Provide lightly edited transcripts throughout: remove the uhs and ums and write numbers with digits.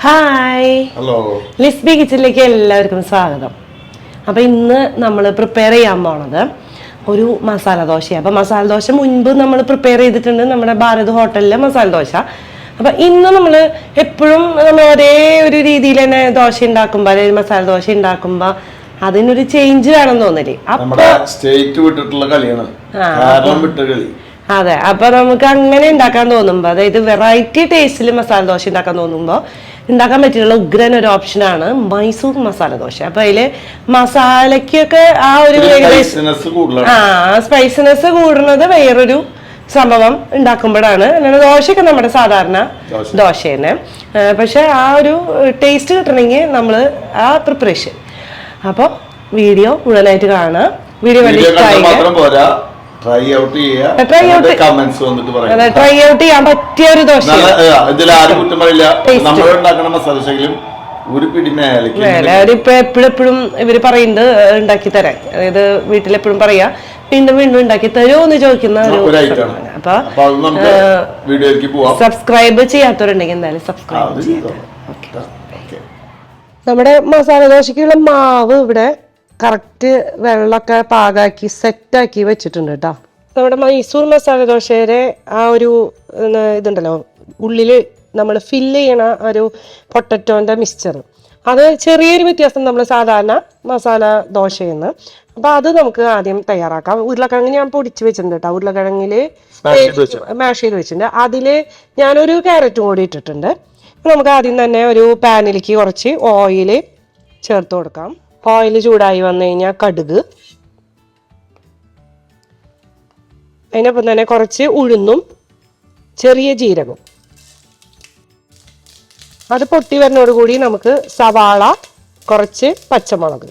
Hi, Lisby കിച്ചണിലേക്ക് എല്ലാവർക്കും സ്വാഗതം. അപ്പോൾ ഇന്ന് നമ്മൾ പ്രിപ്പയർ ചെയ്യാൻ പോണത് ഒരു മസാല ദോശയാണ്. അപ്പോൾ മസാല ദോശ മുൻപ് നമ്മൾ പ്രിപ്പയർ ചെയ്തിട്ടുണ്ട് നമ്മുടെ ഭാരത് ഹോട്ടലിലെ മസാല ദോശ. അപ്പോൾ ഇന്ന് നമ്മൾ എപ്പോഴും നമ്മൾ ഒരേ ഒരു രീതിയിൽ തന്നെ ദോശ ഉണ്ടാക്കുമ്പോൾ അല്ലെങ്കിൽ മസാല ദോശ ഉണ്ടാക്കുമ്പോൾ അതിനൊരു ചേഞ്ച് വേണം തോന്നല്. അതെ, അപ്പൊ നമുക്ക് അങ്ങനെ ഉണ്ടാക്കാൻ തോന്നുമ്പോ, അതായത് വെറൈറ്റി ടേസ്റ്റിൽ മസാല ദോശ ഉണ്ടാക്കാൻ തോന്നുമ്പോ ഉണ്ടാക്കാൻ പറ്റിയുള്ള ഉഗ്രൻ ഒരു ഓപ്ഷനാണ് മൈസൂർ മസാല ദോശ. അപ്പൊ അതില് മസാലക്കൊക്കെ ആ ഒരു സ്പൈസിനെസ് കൂടുന്നത് വേറൊരു സംഭവം ഉണ്ടാക്കുമ്പോഴാണ്. അല്ലാതെ ദോശയൊക്കെ നമ്മുടെ സാധാരണ ദോശ തന്നെ, പക്ഷെ ആ ഒരു ടേസ്റ്റ് കിട്ടണമെങ്കിൽ നമ്മൾ ആ പ്രിപ്പറേഷൻ. അപ്പോൾ വീഡിയോ മുഴുവനായിട്ട് കാണുക. വീഡിയോ ട്രൈ ഔട്ട് ചെയ്യാൻ പറ്റിയ ഒരു ദോശ. ഇപ്പൊ എപ്പോഴും ഇവര് പറയുന്നുണ്ട് ഉണ്ടാക്കി തരാൻ, അതായത് വീട്ടിലെപ്പോഴും പറയാ വീണ്ടും വീണ്ടും ഉണ്ടാക്കി തരുമോ എന്ന് ചോദിക്കുന്ന അപ്പൊ സബ്സ്ക്രൈബ് ചെയ്യാത്തവരുണ്ടെങ്കിൽ എന്തായാലും സബ്സ്ക്രൈബ് ചെയ്യാം. നമ്മുടെ മസാല ദോശക്കുള്ള മാവ് ഇവിടെ കറക്റ്റ് വെള്ളമൊക്കെ പാകാക്കി സെറ്റാക്കി വെച്ചിട്ടുണ്ട് കേട്ടോ. നമ്മുടെ മൈസൂർ മസാല ദോശയുടെ ആ ഒരു ഇതുണ്ടല്ലോ, ഉള്ളിൽ നമ്മൾ ഫില്ല് ചെയ്യണ ഒരു പൊട്ടറ്റോൻ്റെ മിക്സ്ചർ, അത് ചെറിയൊരു വ്യത്യാസം നമ്മൾ സാധാരണ മസാല ദോശയെന്ന്. അപ്പം അത് നമുക്ക് ആദ്യം തയ്യാറാക്കാം. ഉരുളക്കിഴങ്ങ് ഞാൻ പൊടിച്ച് വെച്ചിട്ടുണ്ട് കേട്ടോ. ഉരുളക്കിഴങ്ങിൽ മാഷ് ചെയ്ത് വെച്ചിട്ടുണ്ട്. അതിൽ ഞാനൊരു ക്യാരറ്റും കൂടി ഇട്ടിട്ടുണ്ട്. നമുക്ക് ആദ്യം തന്നെ ഒരു പാനിലേക്ക് കുറച്ച് ഓയിൽ ചേർത്ത് കൊടുക്കാം. ഓയിൽ ചൂടായി വന്നു കഴിഞ്ഞാൽ കടുക്, അതിനൊപ്പം തന്നെ കുറച്ച് ഉഴുന്നും ചെറിയ ജീരകവും. അത് പൊട്ടി വരുന്നതോടുകൂടി നമുക്ക് സവാള, കുറച്ച് പച്ചമുളക്,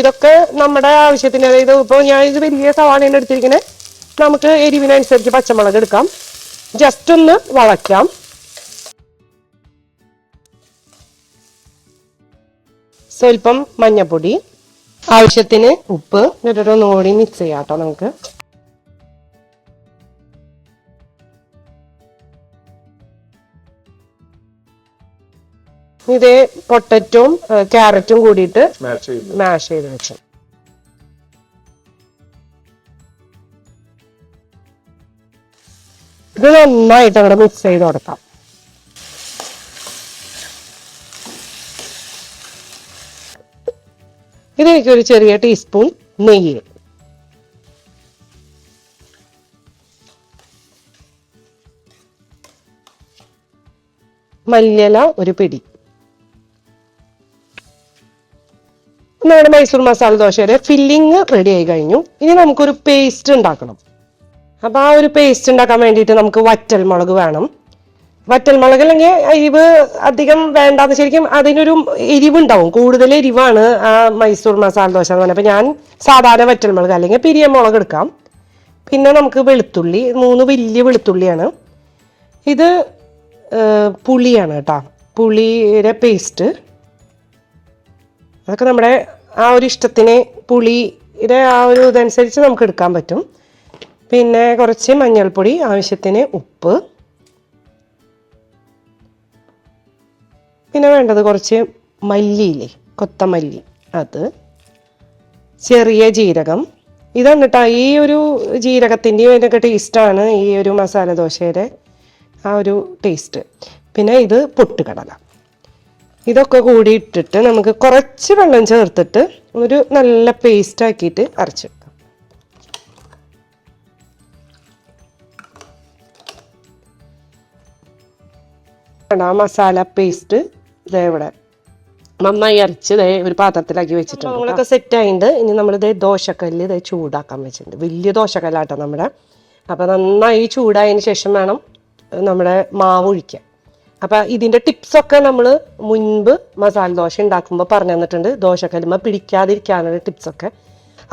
ഇതൊക്കെ നമ്മുടെ ആവശ്യത്തിന്, അതായത് ഇപ്പോൾ ഞാൻ ഇത് വലിയ സവാളയാണ് എടുത്തിരിക്കുന്നത്, നമുക്ക് എരിവിനനുസരിച്ച് പച്ചമുളക് എടുക്കാം. ജസ്റ്റ് ഒന്ന് വഴക്കാം. സ്വല്പം മഞ്ഞപ്പൊടി, ആവശ്യത്തിന് ഉപ്പ്, ഒന്നുകൂടി മിക്സ് ചെയ്യാം കേട്ടോ. നമുക്ക് ഇത് പൊട്ടറ്റോം ക്യാരറ്റും കൂടിയിട്ട് മാഷ് ചെയ്ത് വെച്ചു. ഇത് നന്നായിട്ട് അങ്ങോട്ട് മിക്സ് ചെയ്ത് കൊടുക്കാം. ഇതിലേക്ക് ഒരു ചെറിയ ടീസ്പൂൺ നെയ്യ്, മല്ലിയില ഒരു പിടി. നമ്മുടെ മൈസൂർ മസാല ദോശയുടെ ഫില്ലിങ് റെഡി ആയി കഴിഞ്ഞു. ഇനി നമുക്കൊരു പേസ്റ്റ് ഉണ്ടാക്കണം. അപ്പൊ ആ ഒരു പേസ്റ്റ് ഉണ്ടാക്കാൻ വേണ്ടിയിട്ട് നമുക്ക് വറ്റൽമുളക് വേണം. വറ്റൽമുളക് അല്ലെങ്കിൽ എരിവ് അധികം വേണ്ടാന്ന്, ശരിക്കും അതിനൊരു എരിവുണ്ടാവും, കൂടുതൽ എരിവാണ് ആ മൈസൂർ മസാല ദോശ എന്ന് പറഞ്ഞാൽ. അപ്പം ഞാൻ സാധാരണ വറ്റൽമുളക് അല്ലെങ്കിൽ പിരിയമുളക് എടുക്കാം. പിന്നെ നമുക്ക് വെളുത്തുള്ളി, 3 വലിയ വെളുത്തുള്ളിയാണ്. ഇത് പുളിയാണ് കേട്ടോ, പുളിയുടെ പേസ്റ്റ്. അതൊക്കെ നമ്മുടെ ആ ഒരു ഇഷ്ടത്തിന്, പുളിയുടെ ആ ഒരു ഇതനുസരിച്ച് നമുക്ക് എടുക്കാൻ പറ്റും. പിന്നെ കുറച്ച് മഞ്ഞൾപ്പൊടി, ആവശ്യത്തിന് ഉപ്പ്, പിന്നെ വേണ്ടത് കുറച്ച് മല്ലിയില്ലേ, കൊത്തമല്ലി, അത്, ചെറിയ ജീരകം. ഇതാണ് കേട്ടോ, ഈ ഒരു ജീരകത്തിൻ്റെയും ഇതിൻ്റെയൊക്കെ ടേസ്റ്റാണ് ഈ ഒരു മസാല ദോശയുടെ ആ ഒരു ടേസ്റ്റ്. പിന്നെ ഇത് പൊട്ടുകടല. ഇതൊക്കെ കൂടി ഇട്ടിട്ട് നമുക്ക് കുറച്ച് വെള്ളം ചേർത്തിട്ട് ഒരു നല്ല പേസ്റ്റ് ആക്കിയിട്ട് അരച്ചെടുക്കാം. മസാല പേസ്റ്റ് ഇവിടെ നന്നായി അരച്ച് ഒരു പാത്രത്തിലാക്കി വെച്ചിട്ടുണ്ട്. നമ്മളൊക്കെ സെറ്റ് ആയിട്ടുണ്ട്. ഇനി നമ്മളിത് ദോശക്കല്ല് ചൂടാക്കാൻ വെച്ചിട്ടുണ്ട്. വലിയ ദോശക്കല്ലാട്ടോ നമ്മുടെ. അപ്പം നന്നായി ചൂടായതിന് ശേഷം വേണം നമ്മുടെ മാവ് ഒഴിക്കാൻ. അപ്പം ഇതിൻ്റെ ടിപ്സൊക്കെ നമ്മൾ മുൻപ് മസാല ദോശ ഉണ്ടാക്കുമ്പോൾ പറഞ്ഞു തന്നിട്ടുണ്ട്, ദോശക്കല്ലുമ്പോൾ പിടിക്കാതിരിക്കാനുള്ള ടിപ്സൊക്കെ.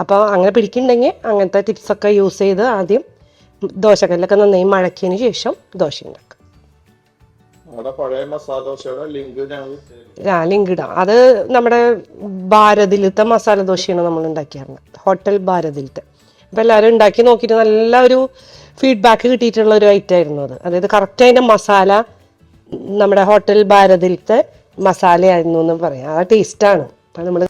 അപ്പോൾ അങ്ങനെ പിടിക്കുന്നുണ്ടെങ്കിൽ അങ്ങനത്തെ ടിപ്സൊക്കെ യൂസ് ചെയ്ത് ആദ്യം ദോശക്കല്ലൊക്കെ നന്നായി മഴക്കിയതിന് ശേഷം ദോശ ഉണ്ടാക്കുക. ലിങ്ക് ഇടാം. അത് നമ്മുടെ ഭാരതിലത്തെ മസാല ദോശയാണ് നമ്മൾ ഉണ്ടാക്കിയായിരുന്നത്, ഹോട്ടൽ ഭാരതിലത്തെ. അപ്പം എല്ലാവരും ഉണ്ടാക്കി നോക്കിയിട്ട് നല്ല ഒരു ഫീഡ്ബാക്ക് കിട്ടിയിട്ടുള്ള ഒരു ഐറ്റം ആയിരുന്നു അത്. അതായത് കറക്റ്റ് അതിന്റെ മസാല നമ്മുടെ ഹോട്ടൽ ഭാരതിലത്തെ മസാലയായിരുന്നു എന്ന് പറയാം. ആ ടേസ്റ്റാണ്. അപ്പം നമ്മൾ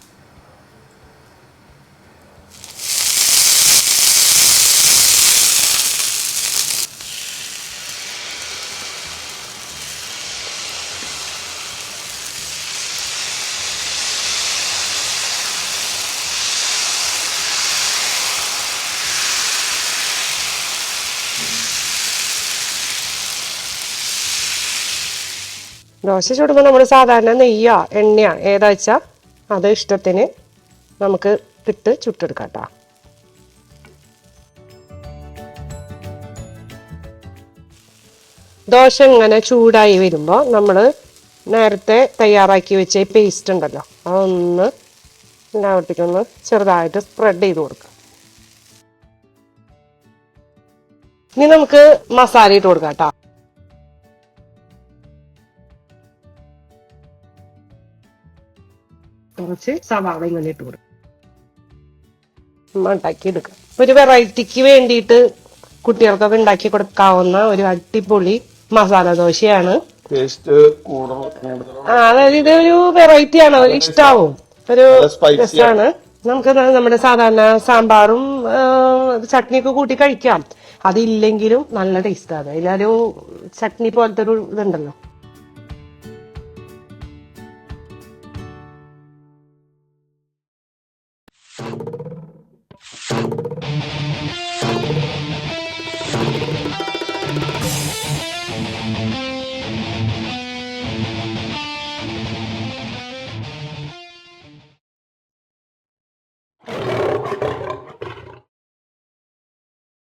ദോശ ചുടുമ്പോൾ നമ്മൾ സാധാരണ നെയ്യോ എണ്ണയോ ഏതാ വെച്ചാൽ അത് ഇഷ്ടത്തിന് നമുക്ക് ഇട്ട് ചുട്ടെടുക്കാം കേട്ടോ. ദോശ ഇങ്ങനെ ചൂടായി വരുമ്പോൾ നമ്മൾ നേരത്തെ തയ്യാറാക്കി വെച്ച ഈ പേസ്റ്റ് ഉണ്ടല്ലോ അതൊന്ന് എല്ലാവർക്കൊന്ന് ചെറുതായിട്ട് സ്പ്രെഡ് ചെയ്ത് കൊടുക്കാം. ഇനി നമുക്ക് മസാല ഇട്ട് കൊടുക്കാം കേട്ടോ. കുറച്ച് സവാള ഇങ്ങനെ ഇട്ട് കൊടുക്കും, ഉണ്ടാക്കി എടുക്കാം. ഒരു വെറൈറ്റിക്ക് വേണ്ടിയിട്ട് കുട്ടികൾക്കൊക്കെ ഉണ്ടാക്കി കൊടുക്കാവുന്ന ഒരു അടിപൊളി മസാല ദോശയാണ്. അതായത് ഇതൊരു വെറൈറ്റി ആണ്, ഒരു ഇഷ്ടാവും, ഒരു രസമാണ്. നമുക്ക് നമ്മുടെ സാധാരണ സാമ്പാറും ചട്നിയൊക്കെ കൂട്ടി കഴിക്കാം. അതില്ലെങ്കിലും നല്ല ടേസ്റ്റാണ്. അതിലൊരു ചട്നി പോലത്തെ ഒരു ഇതുണ്ടല്ലോ.